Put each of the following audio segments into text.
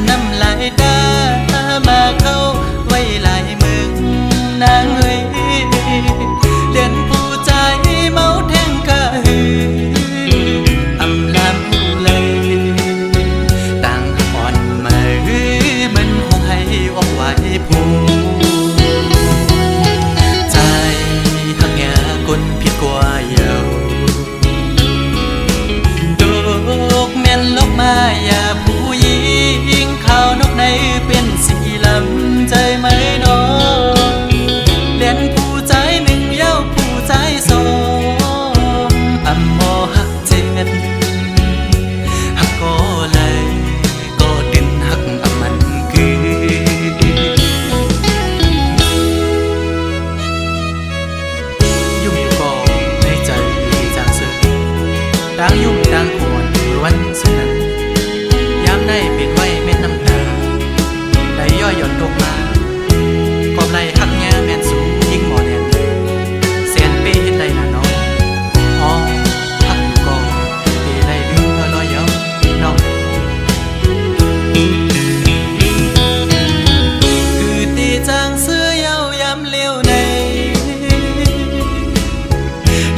น้ำลายตามาเข้าไว้ลายมึงนางเอ้ยเลียนผู้ใจเมาแทงกะหืออำลำผู้เลยต่างอ่อนมาหือมันคงให้ออกไว้ผู้ใจหักแง่คนผิดกว่าเยาดอกแม่นลกมาอย่าผู้หญิงข้าวนกในเป็นสีลำใจไหมน้องเลียนผู้ใจหนึ่งเย้าผู้ใจสองอำมอหักเจ็ดหักก็เลยก็ดินหักอำมันคือยุ่งอยู่ก็ในใจจางเสือต่างยุ่งต่างควรวันสุดนั้นยามได้เป็นไว้เม็ดน้ำตาไหลย่อยหย่อนตกมากอบไหลหักแง่แม่นสูงยิ่งหมอแน่นแสนเป้เฮ็ดได้น่ะน้องอ๋อหักอยู่ก็เป้ได้ลืมลอยเย้าน้องคือตีจางเสื้อเย้ายามเลี้ยวใน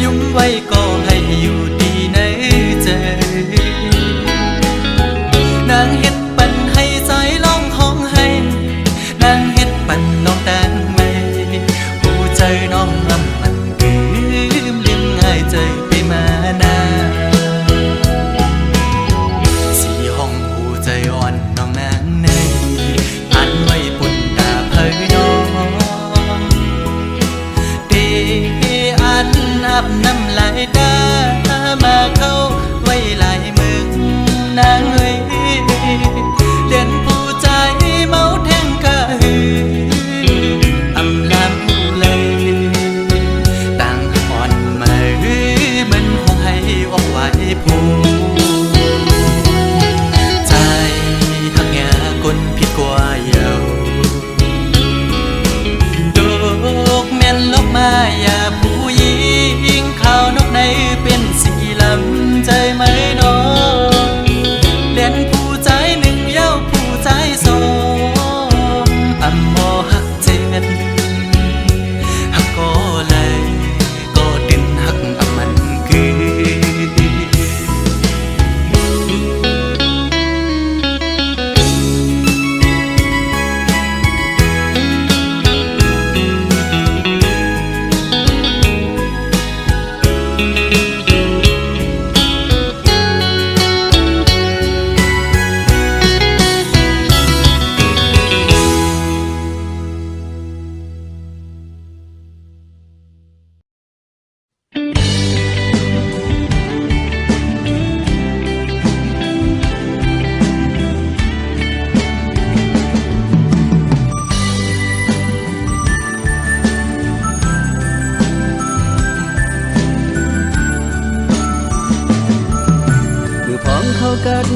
ยุ่มไว้ก็ให้อยู่ดีในใจนางเฮ็ดปันให้ใจร้องห้องให้นางเฮ็ดปันน้องแต่งไม่หูใจน้องลำมันลืมง่ายใจไปมานาสีห้องหูใจอ่อนน้องนางในอันไว้ปุ่นตาเผยน้องเดอันอาบน้ำลายตามาเข้าไว้ลายมึงนางเอ้ยเลียนผู้ใจเมาแทงกะหืออำลำผู้เลยต่างอ่อนมาหือมันคงให้ออกไว้ผู้ใจหักแง่คนผิดกว่าเยาดอกแม่นลกมาอย่าผู้หญิงข้าวนกในเป็นสีลำใจไหมน้องเลียนผู้ใจหนึ่งเย้าผู้ใจสองอำมอหักเจ็ดหักก็เลยก็ดินหักอำมันคือเขากัน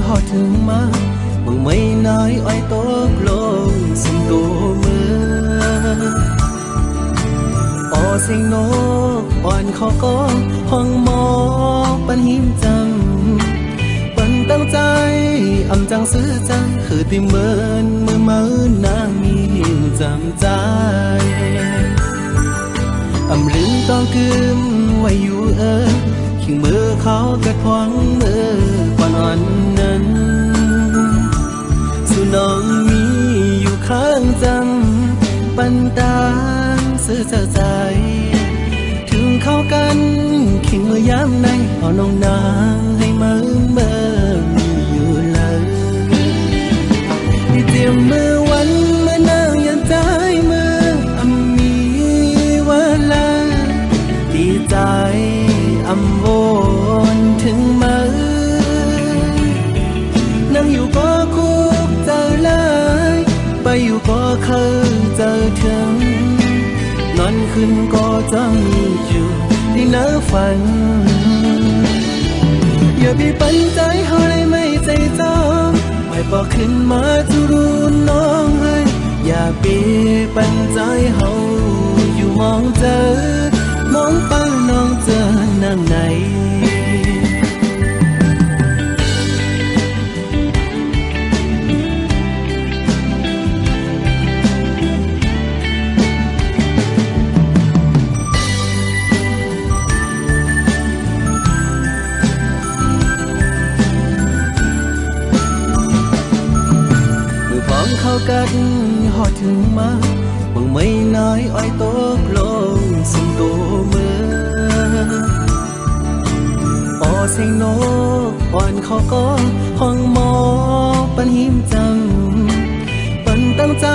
หอดถึงมามึงไม่น้อยอ้อยตกลงสิงตัวมือออเสียงนกอ่อนขอก็ห้องหมอปันหิมจำปันตั้งใจอำจังซื้อใจคือติเหมือนมือเมินนางมีหิมจำใจอำลืมต้องกึมไว้อยู่ขิงมือเขากระทวงมือก่อนอ่อนนั้นสู่น้องมี นตางซื้อเจ้าใจถึงเข้ากันขิงมือยามในเอาน้องนางให้มือเมื่อมีอยู่เลยที่เตรียมมือวันเมื่อนางยันใจมือมีเวลาดีใจโวนถึงมือนั่งอยู่ก็คุกเจอเลยไปอยู่ก็เคยเจอถึงนอนขึ้นก็จ้องอยู่ที่เนื้อฝันอย่าไปปันใจเขาเลยไม่ใจจอมไม่บอกขึ้นมาจะรู้น้องให้อย่าไปปันใจเขาอยู่มองเจอมองเป้าน้องเจอนั่งไหนเข้ากันหอดถึงมาเมื่อไม่น้อยอ้อยตกลงสุ่มตัวมือปอเสียงนกอ่อนเขาก็ห้องหมอปันหิมจังปันตั้งใจ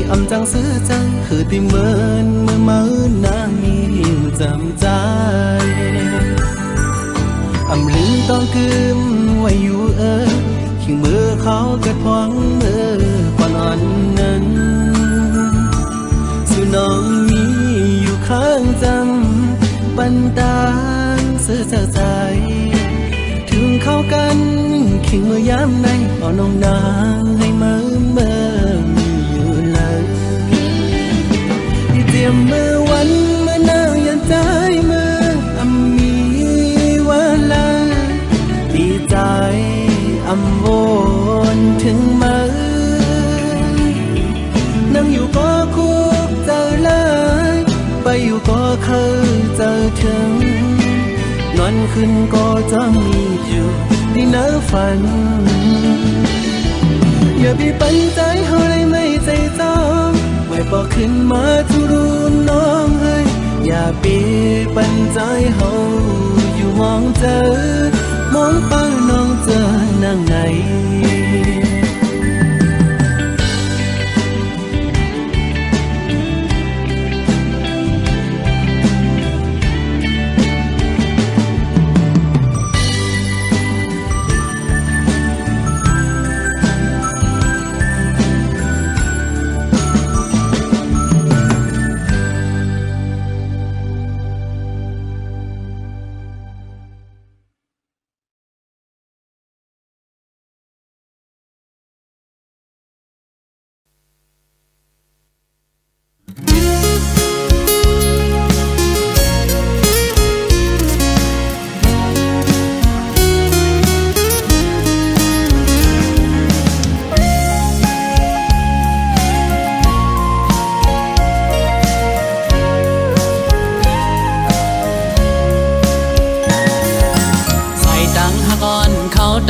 อำจังซื้อจังคือติเหมือนเมื่อมือนางมีหิมจำใจอำลืมต้องกึมไว้อยู่ขิงมือเขากระพองมือก่อนอ่อนนั้นสู่น้องมีอยู่ข้างจำปันตางซื้อเจ้าใจถึงเข้ากันขิงมือยามในเอาน้องนางให้มือมีอยู่เลยที่เตรียมมือวันเมื่อนางยันใจมือมีเวลาดีใจโวนถึงมือนั่งอยู่ก็คุกเจอเลยไปอยู่ก็เคยเจอถึงนอนขึ้นก็จะมีอยู่ที่เนื้อฝันอย่าไปปันใจเขาเลยไม่ใจจอมไม่บอกขึ้นมาจะรู้น้องให้อย่าไปปันใจเขาอยู่มองเจอมองเป้าน้องเจอนั่งไหน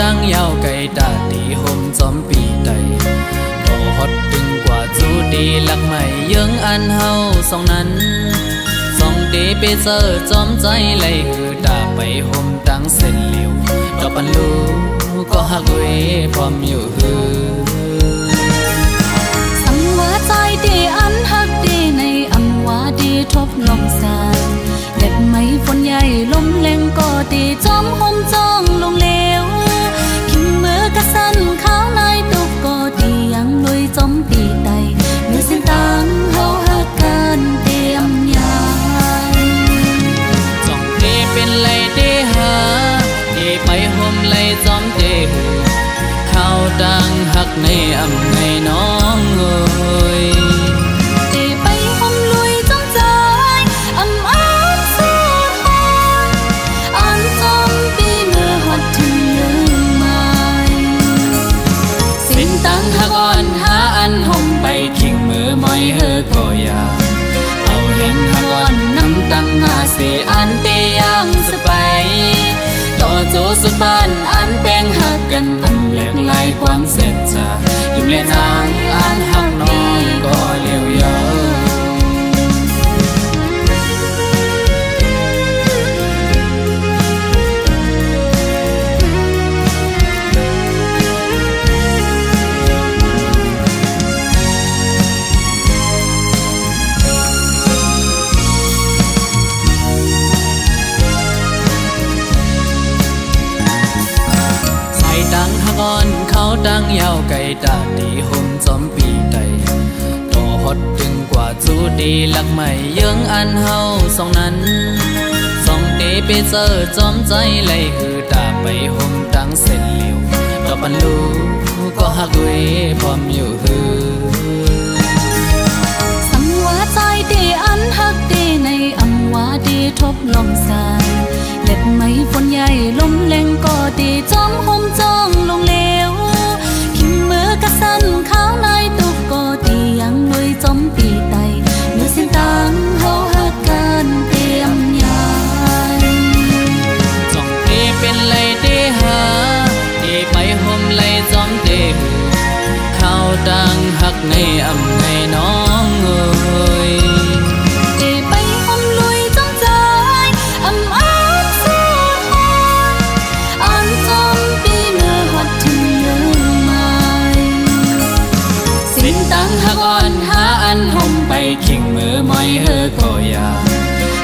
ดังยาวไก่ตาตีห่มจอมปีใดโตฮอดดึงกว่าจูดีหลักใหม่ยังอันเฮาสองนั้นสองดีไปเจอจอมใจไหลหือตาไปห่มดังเส้นเหลวดอกปันลูก็หักเวพร้อมอยู่หือสังว่าใจดีอันหักดีในอันว่าดีทบลมสานเด็ดไม้ฝนใหญ่ลมแรงก็ดีจอมห่มจ้องลงเลวกะสันข้าวในตุกก็ดียังลุยจมปีใดเมื่อสิ้นตังเฮาหักกันเตรียมยามจ้องเตเป็นไรเตหาดีไปห่มไรจอมเตหือข้าวดังหักในอำในน้องเอ้ยเตไปห่มลุยจอมใจอำอ้างเสียหอนอันจอมปีเมื่อหอดถึงตั้งหักอ่อนหาอันห่มไปขิงมือมอยเฮอก็อยาเอาเห็นหักอ่อนน้ำตั้งหาเสียอันเตยังสไปต่อโจสุดบ้านอันแป้งหักกันอันแหลกลายความเสร็จจะอยู่เล่นางอันหักน้องก็เลี้ยวยาว ดังยาวไกลตาดีห่มจอมปีใดต่อฮอดถึงกว่าจูดีลักไม่เยื้องอันเฮาสองนั้นสองเดไปเจอจอมใจไหลหือตาไปห่มดังเส้นเหลียวต่อปันลูก็หักเวพร้อมอยู่หือสังวาใจเดอันหักเดในอำวาเดทบลมสายเล็บไม้ฝนใหญ่ลมแรงก็เดจอมห่มจ้องลงเลวขิงมือกระสันข้าวนายตุกก็เดยังลุยจอมปีไตเมื่อเส้นตังเฮาหักกันเตรียมยายจ้องเดเป็นไรเดหาเดไปห่มไรจอมเดข้าวดังหักในอำในน้องเอ้ยเดไปห่มลุยจอมใจอำอ้างเสียหายอันจอมปีเมื่อหัดถึงเยืองไม้สิ้นตังหักอ่อนหาอันห่มไปขิงมือไม่เฮอก็อยา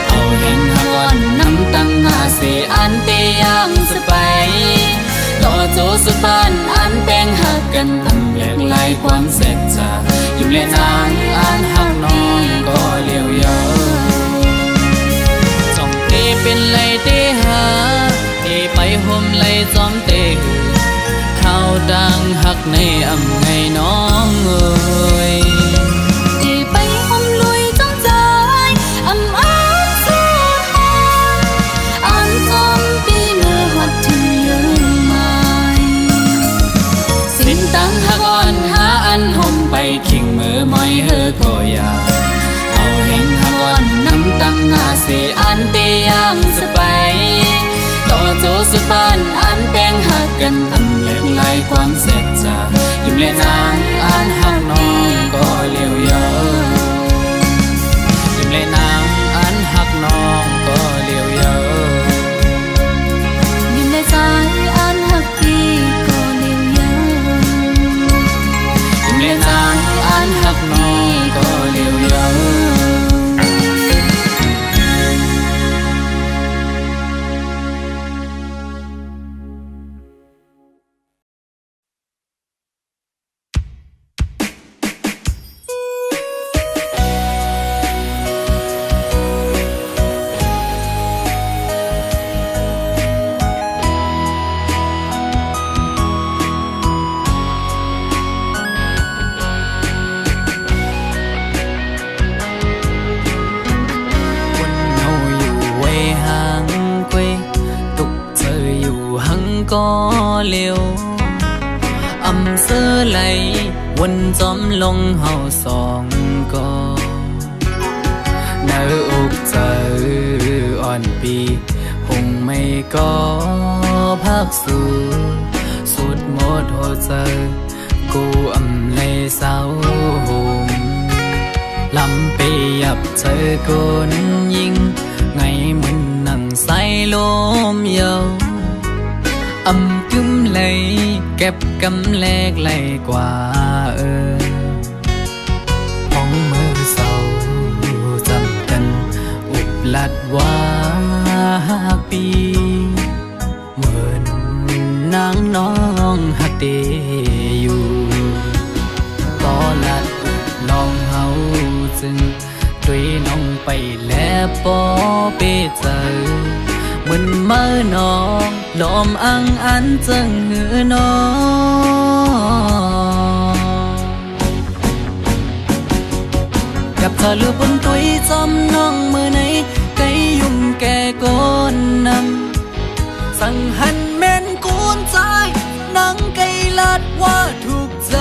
เอาแห่งหักอ่อนน้ำตังหาเสียอันเตยังสไปต่อโจสุปานอันแป้งหักกันอำแหลกลายความเสร็จจะอยู่เล่นอ่านอันหักน้องก็เลี้ยวเยอะจ้องเตเป็นไรเตหาเตไปห่มไรจอมเตข้าวดังหักในอำไงน้องเอ้ยเดไปห่มลุยจอมใจอำอ้างเสียหายอันจอมปีเมื่อหัดถึงเยืองไม้สิ้นตังหักอ่อนหาอันห่มไปขิงมือไม่เฮอก็อยาเอาแห่งหักอ่อนน้ำตังหาเสียอันเตยังสไปต่อโจสุปานอันแป้งหักกันอำแหลกลายความเสร็จจะอยู่เล่นอ่านอันหักน้องก็เลี้ยวเยอะอยู่เล่นอ่านอันหักน้องก็เลี้ยวเยอะอยู่ในใจอันหักพี่ก็เลี้ยวเยอะอยู่เล่นอ่านอันหักน้องก็เลี้ยวเยอะก็เลี้ยวอำเสื้อไหลวนจอมลงเฮาสองก็เนื้ออกเจออ่อนปีหงไม่ก็พักสู่สุดหมดหัวใจกูอำเลยเศร้าห่มลำไปยับเธอก้นยิงไงมึนนั่งใส่ลมเยาอำกึมเลยเก็บกำแลกไหลกว่าห้องมือเศร้าจำกันอุบลัดว่าปีเหมือนนางน้องหักเดอยู่ก็ลัดอุบลองเฮาจึงด้วยน้องไปแล้วปอเปเจอมันเมื่อน้องลมอังอันจังเหือน้องกับเธอลือบนตุยจอมน้องเมื่อไหนไกยุ่มแก่ก้นนำสั่งหันแม่นกูนใจนังไกลัดว่าถูกใจ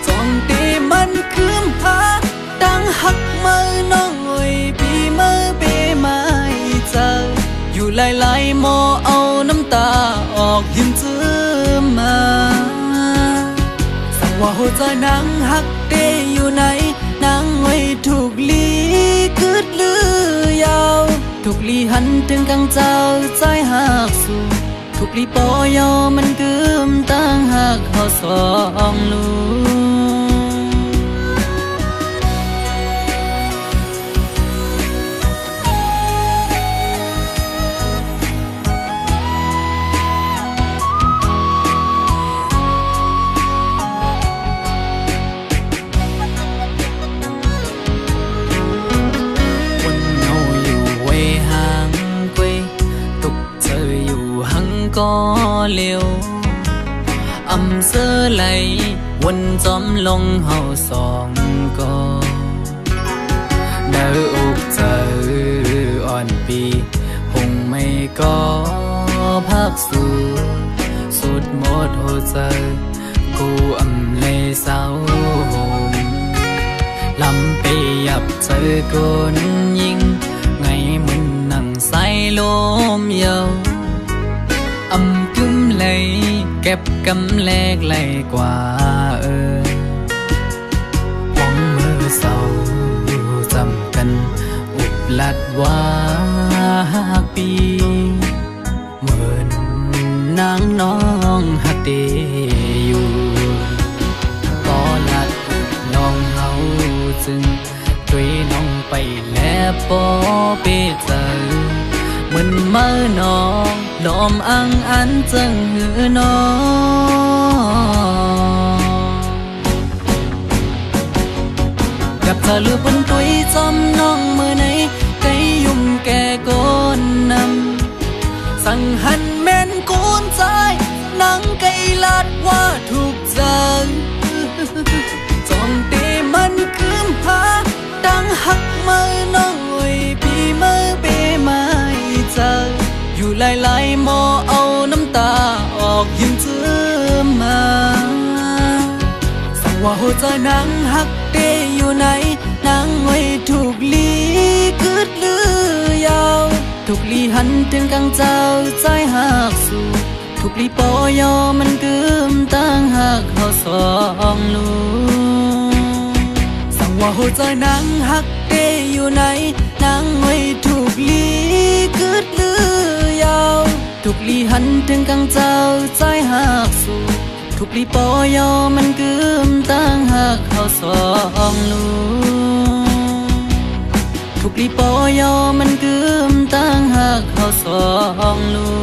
จ้องตีมันคืมหาดังหักเมื่อน้องอ้อยปีเมื่อเปมาอยู่หลายๆหมอเอาน้ำตาออกยิ้มเจือมาสั่งว่าหัวใจนางหักเดอยู่ไหนนางไว้ถูกลีคืดลือยาวถูกลีหันถึงกังเจ้าใจหักสู่ถูกลีปอยอมันกึมตั้งหักเขาสองลู เสื้อไหลวนจอมลงเฮาสองก็เนื้ออกเจออ่อนปีหงไม่ก็พักสู่สุดหมดหัวใจกูอำเลยเศร้าหมลำไปยับเจอคนยิงไงมันนั่งใส่ลมเยาอำกุ้มเลยเก็บกำแลกไหลกว่าหวังมือเศร้าจำกันอุบลัดว่าปีเหมือนนางน้องหักเดอยู่ก็ลัดน้องเฮาจึงด้วยน้องไปแล้วปอเปเจอเหมือนเมื่อน้องลมอังอันจึงหือน้องกับเธอลือบนตุยจอมน้องมือไหนไกยุ่มแก่ก้นนำสั่งหันแม่นกูนใจนังไกลาดว่าถูกใจจองเตมันคืมหาดังหักมือน้องไว้ปีมือเปไม่เจออยู่หลายๆมอเอาน้ำตาออกยิ้มเจือมาสั่งว่าหัวใจนางหักเดอยู่ไหนนางไว้ถูกลีคืดลือยาวถูกลีหันถึงกลางเจ้าใจหักสู่ถูกลีปอยอมันกึมตั้งหักเขาสองลูกสั่งว่าหัวใจนางหักเดอยู่ไหนนางไว้ถูกลีคืดลือยาวถูกลีหันถึงกลางเจ้าใจหักสู่ถูกลีปอยอมันกึมตั้งหักเขาสองลูกถูกลีปอยอมันกึมตั้งหักเขาสองลูก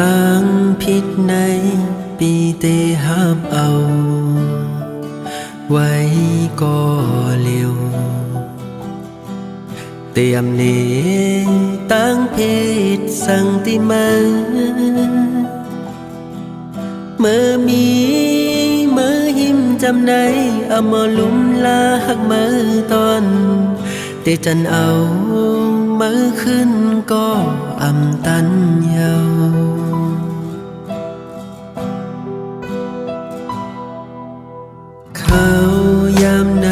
ตั้งผิดในปีเตหับเอาไว้ก็เร็วเตรียมเนตั้งเพศสังติมาเมื่อมีเมื่อหิมจำในอมลุมลาหักเมื่อตอนเตจันเอาเมื่อขึ้นก็อำตันเยาเขายามไหน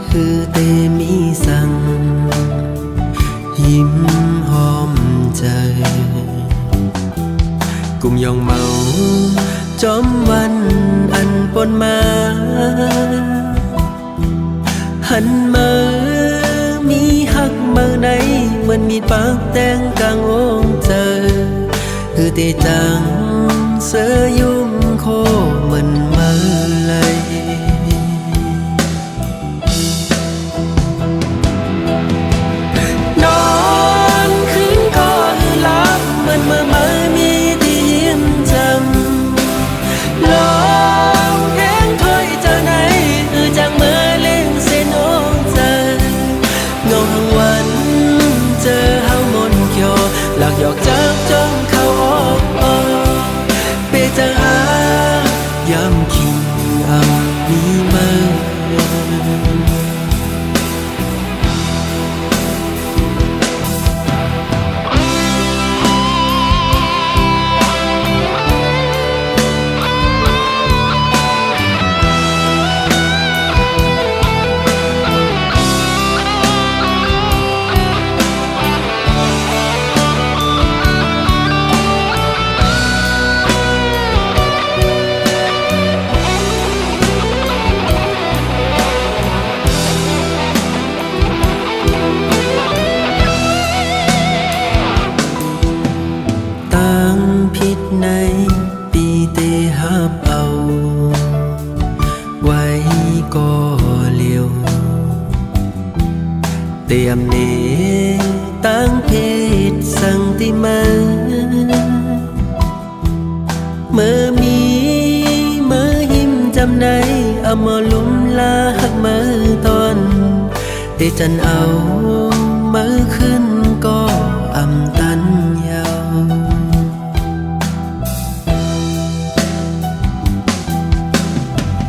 คือเตมีสั่งยิ้มหอมใจกุมยองเมาจอมวันอันปนมาหันมามีหักเมื่อไหนเหมือนมีดปากแตงกลางองเจอคือเตจังเสือยุ่มโคเหมือนเมื่อไหลนอนคืนก่อนหลับเหมือนเมื่อมีที่ยิ้มจำลองแห้งถ้อยจากไหนจากเมื่อเล่งเส้นโองเจอเงาทั้งวันเจอเฮามนเขียวหลักหยอกจากจ้องเข้าออกเปจังอายาม tiệm nề tăng phết sang tim mơ mi mơ him jam nay mơ lum la hắc mơ ton để chân áo mơ khinh có âm tan nhau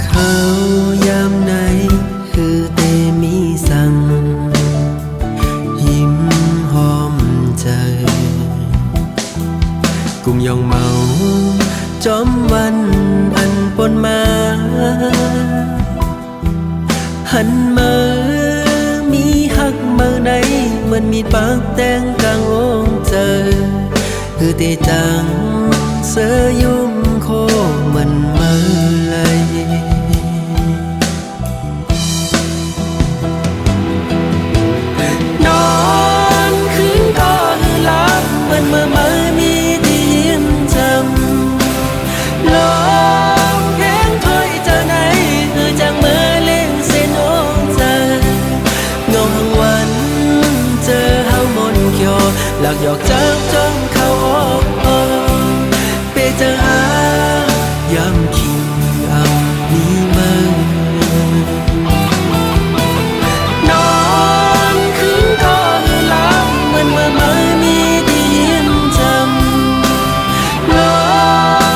khao yam nayคือเตมีสั่งหิมหอมใจกุมยองเมาจอมวันอันปนมาหันมามีหักเมื่อไหนมันมีปากแตงกลางวงเจอคือเตจังเสือยุ่มโคมันเมื่อไรนอนคืนก่อนหลับมันเมื่อมีที่ยิ้มจำลองเพลงถอยเจอไหนคือจังเมื่อเล่นเส้นโอ้เจอเงาหังวันเจอเฮามนเขียวหลักหยอกจับจ้องเข้าออกไปเจอหายามคิงอ่ำมีมือนอนคืนก่อนหลับมันเมื่อมีที่ยิ้มจำลอ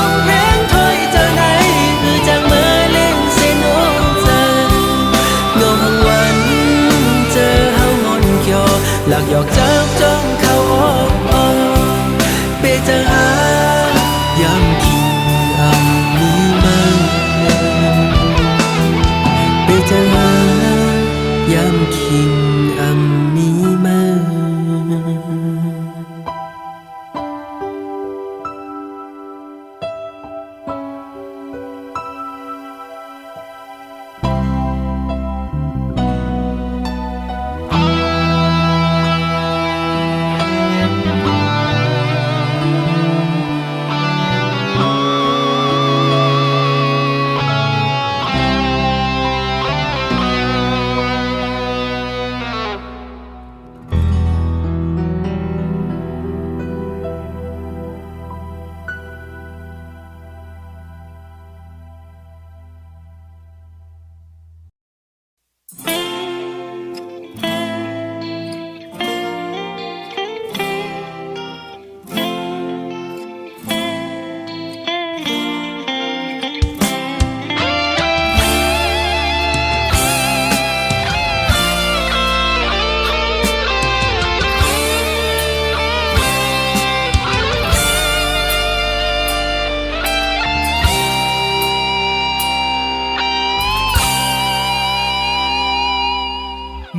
งเพลงถอยเจอไหนคือจังเมื่อเล่นเส้นโอ้เจอเงาหังวันเจอเฮามนเขียวหลักหยอกจับจ้องเข้าออกไปเจอหายามคิงอ่ำมีมือไปเจอหายามคิงอ่ำมีมือ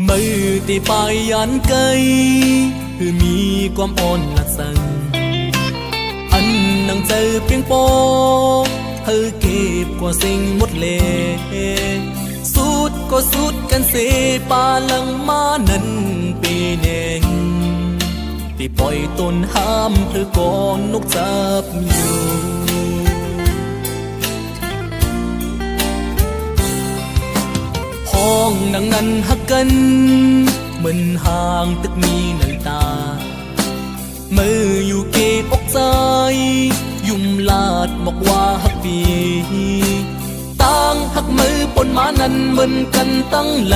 มือที่ปลายยันไกลคือมีความอ่อนละสังอันนังเจอเพียงปอเธอเก็บกว่าสิ่งหมดเลยสุดก็สุดกันเสปาลังมานั้นปีเน่งที่ปล่อยต้นห้ามเธอก่อนนกจับอยู่ห้องนังนั้นหักกันเหมือนห่างตึกมีหน่อยตามืออยู่เก็บอกใจยุ่มลาดบอกว่าหักปีตั้งหักมือปนมานั้นเหมือนกันตั้งไหล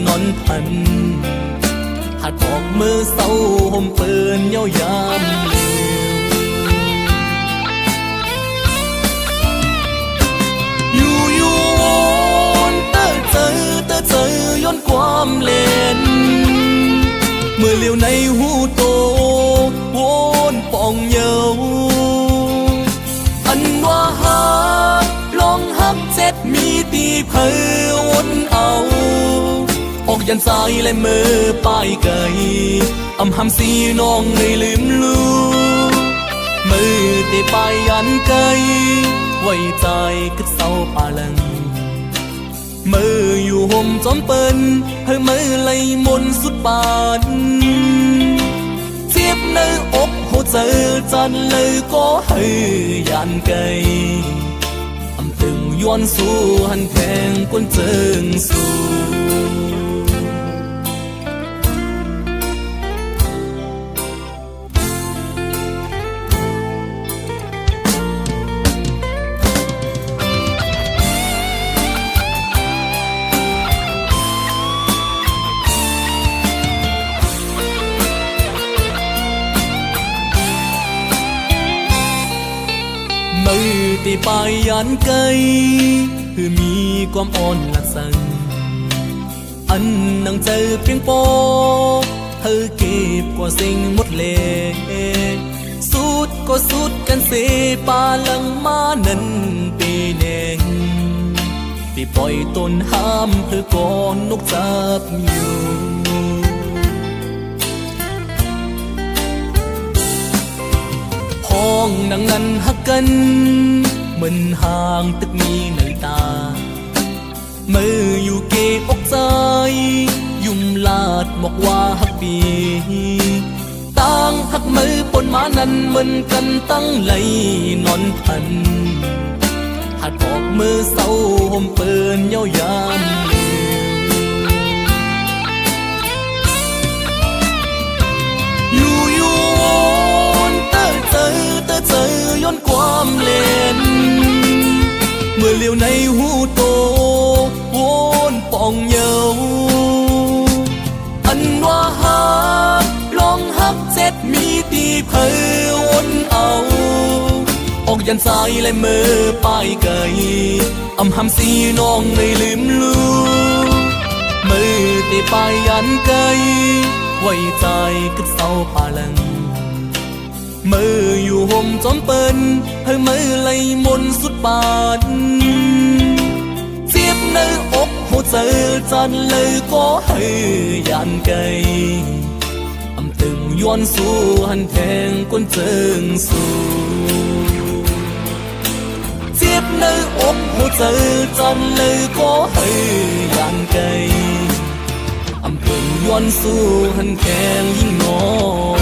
นอนพันหัดบอกมือเศร้าห่มเปินเย้ายามเลวอยู่วนเตอเจอย้อนความเล่นเมื่อเลี้ยวในหูโตวนปองเยาอันว่าหักลองหักเจ็ดมีตีเพอวนเอาออกยันสายและมือป้ายไก่อำหำสีน้องเลยลืมลูมือเตะป้ายยันไก่ไว้ใจกึดเศร้าปาลังมืออยู่ห่มจอมเปิ้นเฮ้มือไหลมนสุดปานเจ็บในอกหัวใจจันเลยก็ให้ยานไกลอำตึงย้อนสู้หันแพงก้นเจิงสู้ ได้ไปยันไกลคือมีความอ่อนหลักสั่งอันนังเจอเพียงโปเธอเก็บกว่าสิ่งหมดเลยสุดก็สุดกันเสปาลังมานั้นปีเน่งที่ปล่อยต้นห้ามเพื่อก่อนนกจับอยู่ห้องนังนั้นหักกันเหมือนห่างตึกมีในตามืออยู่เกบอกใจยุ่มลาดบอกว่าหักปีต่างหักมือปนมานั้นเหมือนกันตั้งไหลนอนพันหัดบอกมือเศร้าห่มเปินเย้ายามอยู่เตอเจอย้อนความเล่นเมื่อเลี้ยวในหูโตวนป่องเยาอันว่าหักลองหักเจ็ดมีตีเพอวนเอาออกยันสายและมือป้ายไก่อำหำสีน้องในลืมลูมือตีป้ายยันไก่ไว้ใจกึดเศร้าปาลังมืออยู่ห่มจอมเปิ้นให้มือไหลมนสุดปานเจ็บในอกหัวใจจันเลยก็ให้ยานไกลอำตึงย้อนสู้หันแทงก้นเจิงสู้เจ็บในอกหัวใจจันเลยก็ให้ยานไกลอำตึงย้อนสู้หันแทงยิ่งน้อง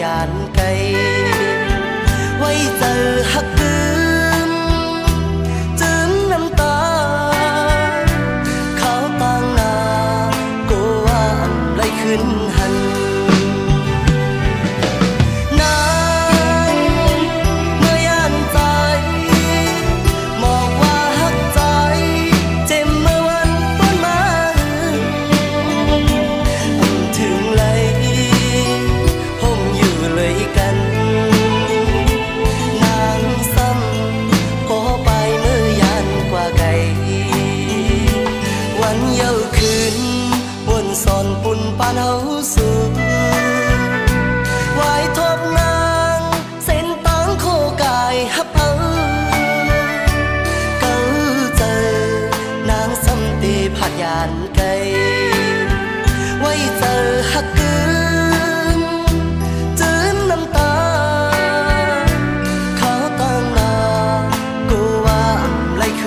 ยานไกลไว้เจอหักลืมจืมน้ำตาเขาต่างหน้าก็ว่าอันไหลขึ้นหันนานเมื่อยานใจมองว่าหักใจเจ็บเมื่อวันต้นมาถึงไหลเลยกันนางซ้ำก็ไปเมื่อยานกว่าไกลวันเย้าคืนวนสอนปุ่นปานเฮาสู่ไหวทบนางเส้นตังโคกายฮับเอาเก้าเจอนางซ้ำตีผัดยานไกลไว้เจอหักกือ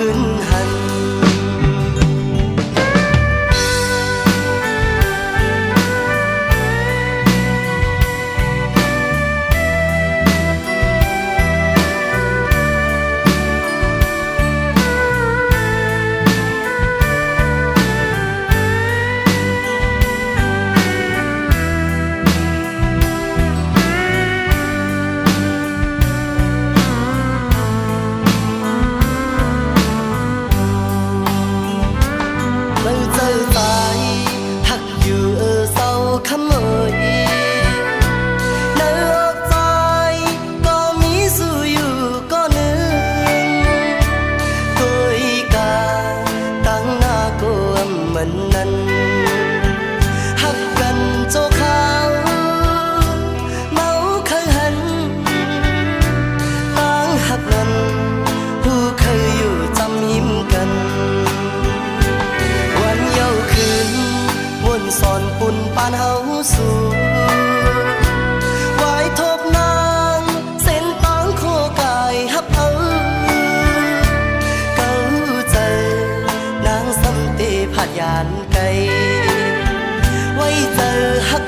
ขึ้นหัน มันนั้นหักกันโจขาวเมาเคยหันต่างหักนั้นผู้เคยอยู่จำยิ้มกันวันเย้าคืนวนสอนปุ่นปานเฮาสู่ไว้ทบนางเส้นตางโคกายฮับเอาเก้าใจนางสำเตผาดยานไกลไว้เจอหัก